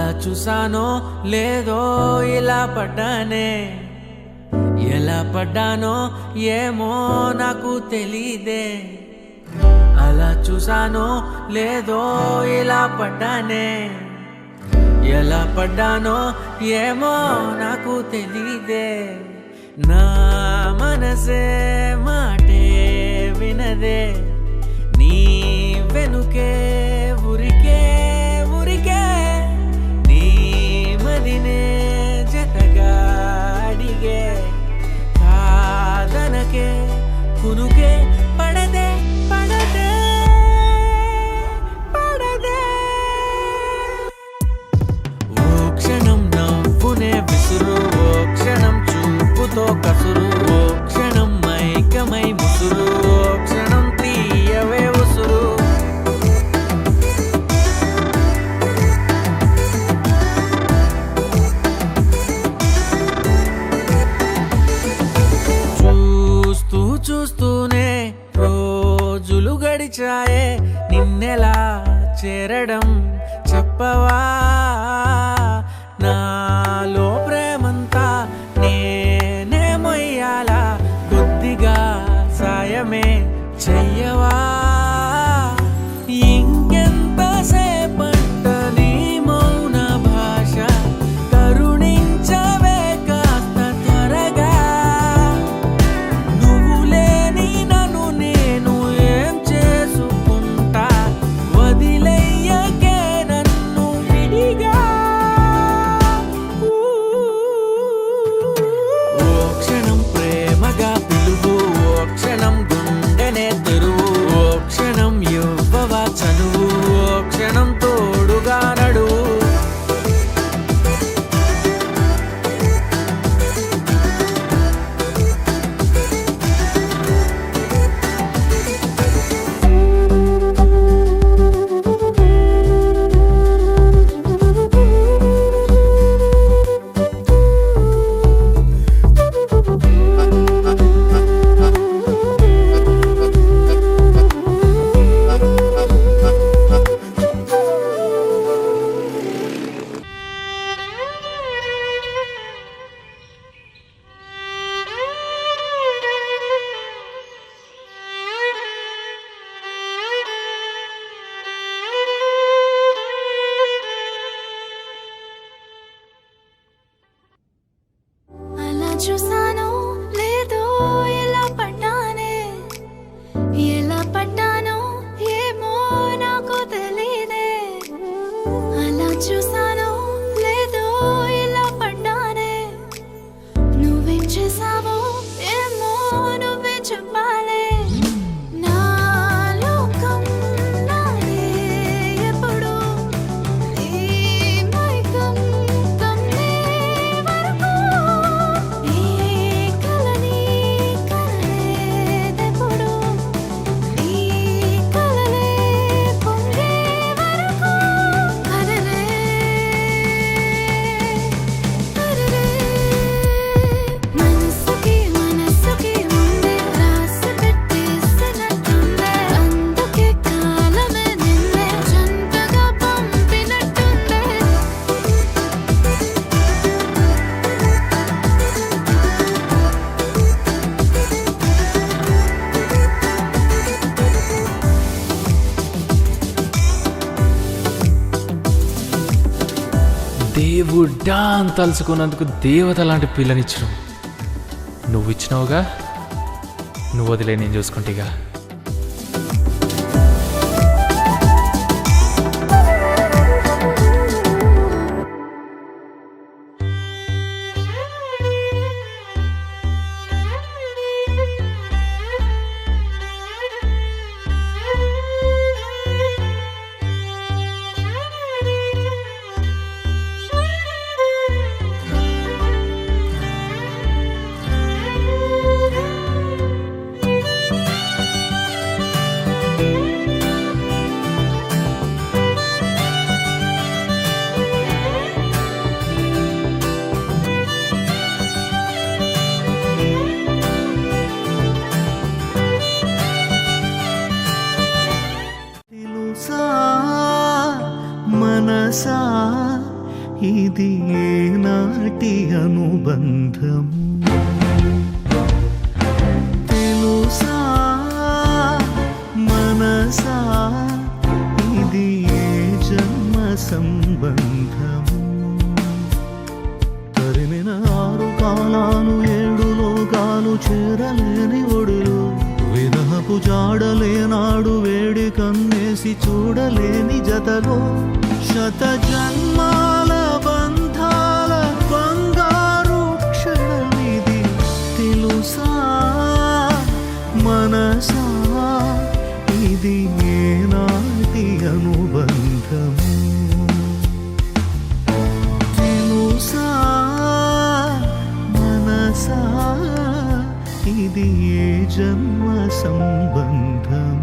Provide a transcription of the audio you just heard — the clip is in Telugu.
అలా చూసానో లేదో ఇలా పడ్డానే, ఎలా పడ్డానో ఏమో నాకు తెలీదే. అలా చూసానో లేదో ఇలా పడ్డానే, ఎలా పడ్డానో ఏమో నాకు తెలీదే. నా మనసే మాటే వినదే, నీ వెనుకే ఉరికే ఉరికే, నీ మదినే జతగా అడిగే. కాదనకే కునుకే పడదే పడదే పడదే. ఓ క్షణం నవ్వునే విసురు, ఓ క్షణం చూపుతో కసురు, ఓ క్షణం మైకమై ముసురు, ఓ క్షణం తీయవే ఉసురు. చూస్తూ చూస్తూనే రోజులు గడిచాయే, నిన్నెలా చేరడం చెప్పవా. నాలో ప్రేమంతా నేనే మొయ్యాలా, కొద్దిగా సాయమే చెయ్యవా. ఇంకెంతసేపంట నీ మౌన భాష, కరుణించవే కాస్త త్వరగా. నువ్వు లేని నన్ను నేను ఏం చేసుకుంటా, వదిలేయకే నన్ను విడిగా. ఓ క్షణం ప్రేమగా పిలువు, ఓ క్షణం గుండెనే తెరువు, ఓ క్షణం ఇవ్వవా చనువు, ఓ క్షణం తోడుగా నడువు. అలా చూసానో లేదో ఎలా పడ్డానే, ఎలా పడ్డానో ఏమో నాకు తెలీదే. అలా చూసానో లేదో ఎలా పడ్డానే, నువ్వేం చేసావో ఏమో నువ్వే చెప్పాలే. నా లోకం నాదే ఎప్పుడు, నీ మైకం కమ్మే వరకు, ఏ కలని కనలేదెప్పుడు, నీ కలలే పొంగే వరకు. అరెరే అరెరే, మనసుకి మనసుకి ముందే రాసి పెట్టేసినట్టుందే, అందుకే కాలమే నిన్నే జంటగా పంపినట్టుందే. దేవుడ్డా అని తలుచుకున్నందుకు దేవత లాంటి పిల్లనిచ్చడం నువ్వు ఇచ్చినావుగా, నువ్వు వదిలే నేను చూసుకుంటేగా. మనసా ఇది ఏనాటి అనుబంధము తెలుసా మనసా ఇది ఏ జన్మ సంబంధము తరిమిన 6 కాలాలు 7 లోకాలు చేరలేని ఒడులు విరహపు జాడలేనాడు వేడి కన్నేసి చూడలేని జతలో శత జన్మాల బంధాల బంగారు క్షణమిది తెలుసా మనసా ఇది ఏనాటి అనుబంధము తెలుసా మనసా ఇది ఏ జన్మ సంబంధం